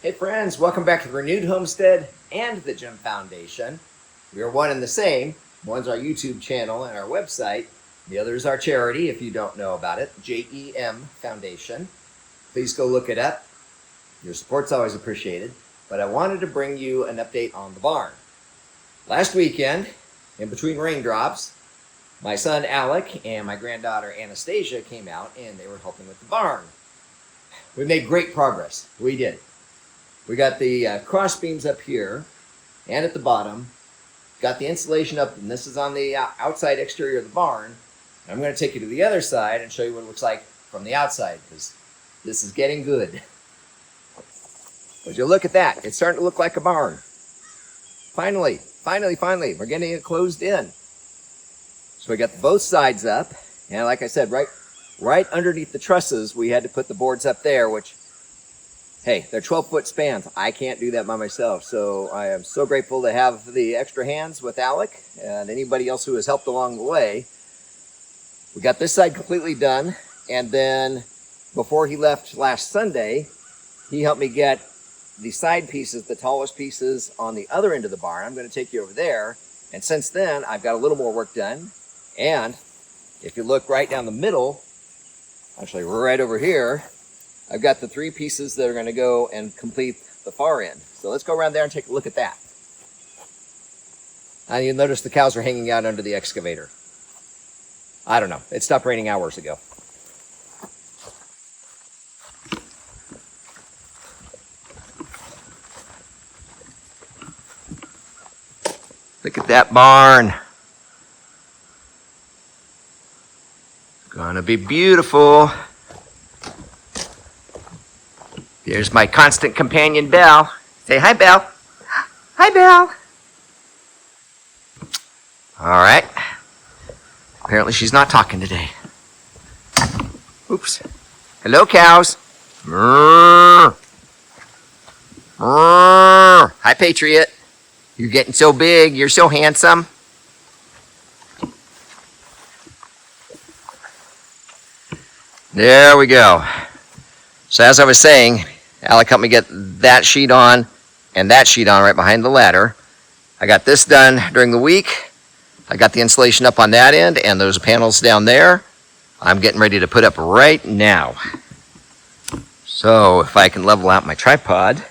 Hey friends, welcome back to the Renewed Homestead and the Gem Foundation. We are one and the same. One's our YouTube channel and our website. The other is our charity, if you don't know about it, JEM Foundation. Please go look it up. Your support's always appreciated. But I wanted to bring you an update on the barn. Last weekend, in between raindrops, my son Alec and my granddaughter Anastasia came out and they were helping with the barn. We made great progress. We did. We got the cross beams up here and at the bottom. Got the insulation up, and this is on the outside exterior of the barn. And I'm going to take you to the other side and show you what it looks like from the outside, because this is getting good. As you look at that, it's starting to look like a barn. Finally, we're getting it closed in. So we got both sides up, and like I said, right underneath the trusses, we had to put the boards up there, which, hey, they're 12-foot spans. I can't do that by myself. So I am so grateful to have the extra hands with Alec and anybody else who has helped along the way. We got this side completely done. And then before he left last Sunday, he helped me get the side pieces, the tallest pieces on the other end of the barn. I'm going to take you over there. And since then, I've got a little more work done. And if you look right down the middle, actually right over here, I've got the 3 pieces that are going to go and complete the far end. So let's go around there and take a look at that. And you'll notice the cows are hanging out under the excavator. I don't know. It stopped raining hours ago. Look at that barn. It's gonna be beautiful. There's my constant companion, Belle. Say hi, Belle. Hi, Belle. All right. Apparently she's not talking today. Oops. Hello, cows. Mrrr. Mrrr. Hi, Patriot. You're getting so big. You're so handsome. There we go. So as I was saying, Alec helped me get that sheet on and that sheet on right behind the ladder. I got this done during the week. I got the insulation up on that end and those panels down there. I'm getting ready to put up right now. So if I can level out my tripod.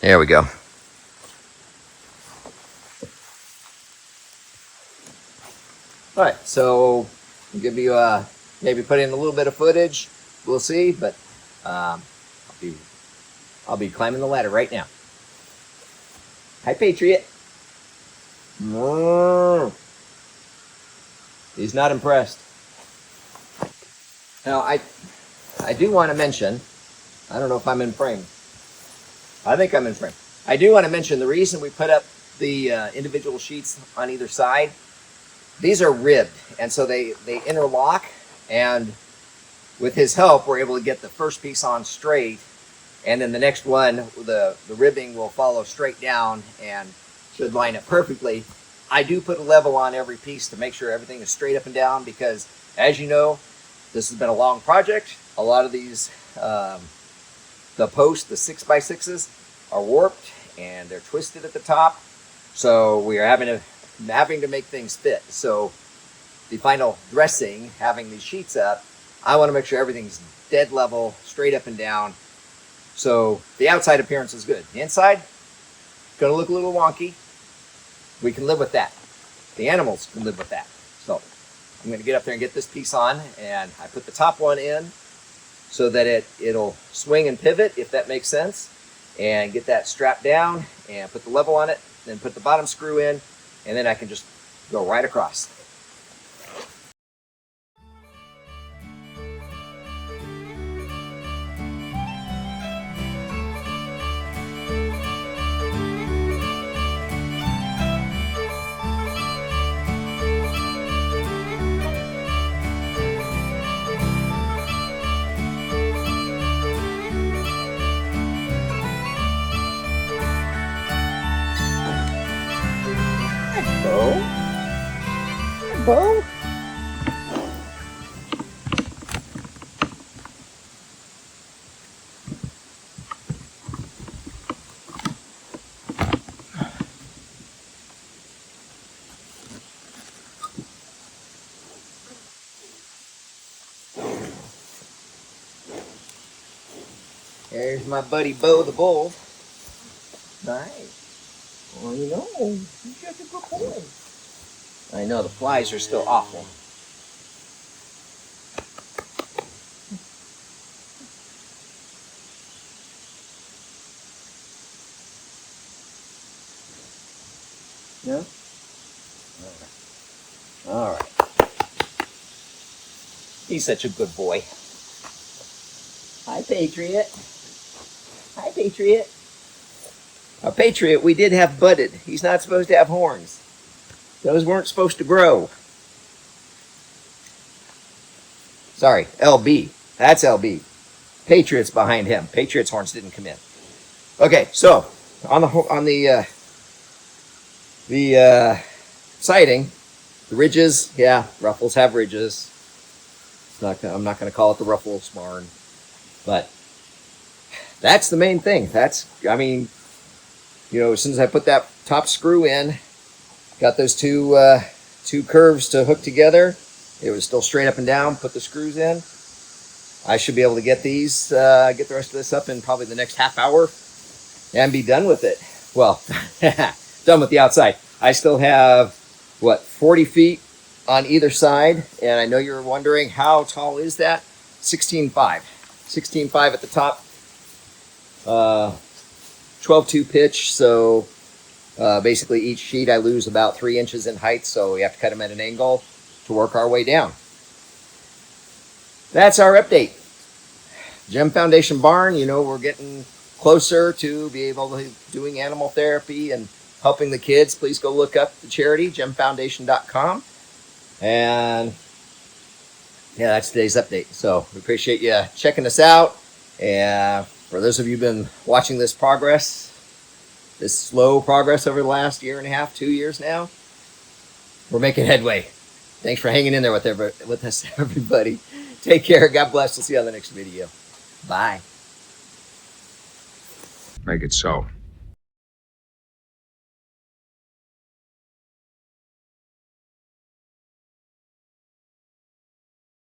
There we go. All right, so I'll give you maybe put in a little bit of footage. We'll see, but I'll be climbing the ladder right now. Hi, Patriot. He's not impressed. Now, I do want to mention, I don't know if I'm in frame. I think I'm in frame. I do want to mention the reason we put up the individual sheets on either side. These are ribbed, and so they interlock, and with his help, we're able to get the first piece on straight, and then the next one, the ribbing will follow straight down and should line up perfectly. I do put a level on every piece to make sure everything is straight up and down because, as you know, this has been a long project. A lot of these, the posts, the 6x6s, are warped, and they're twisted at the top, so we are having to make things fit. So the final dressing, having these sheets up, I want to make sure everything's dead level, straight up and down. So the outside appearance is good. The inside, going to look a little wonky. We can live with that. The animals can live with that. So I'm going to get up there and get this piece on, and I put the top one in so that it'll swing and pivot, if that makes sense, and get that strapped down and put the level on it, then put the bottom screw in, and then I can just go right across. There's my buddy Bo the Bull. Nice. Well, you know, he's such a good boy. I know, the flies are still awful. No? All right. He's such a good boy. Hi, Patriot. Hi, Patriot. A Patriot we did have budded. He's not supposed to have horns. Those weren't supposed to grow. Sorry, LB. That's LB. Patriot's behind him. Patriot's horns didn't come in. Okay, so on the siding, the ridges, yeah, ruffles have ridges. I'm not going to call it the Ruffles barn, but that's the main thing. I mean, you know, as soon as I put that top screw in, got those two curves to hook together. It was still straight up and down. Put the screws in. I should be able to get these, get the rest of this up in probably the next half hour, and be done with it. Well, done with the outside. I still have, what, 40 feet on either side, and I know you're wondering how tall is that? 16.5. 16.5 at the top. 12-2 pitch, so basically each sheet I lose about 3 inches in height, so we have to cut them at an angle to work our way down. That's our update. Gem Foundation Barn, you know, we're getting closer to be able to doing animal therapy and helping the kids. Please go look up the charity, gemfoundation.com. And yeah, that's today's update. So we appreciate you checking us out. And for those of you who've been watching this progress, this slow progress over the last year and a half, 2 years now, we're making headway. Thanks for hanging in there with us, everybody. Take care. God bless. We'll see you on the next video. Bye. Make it so.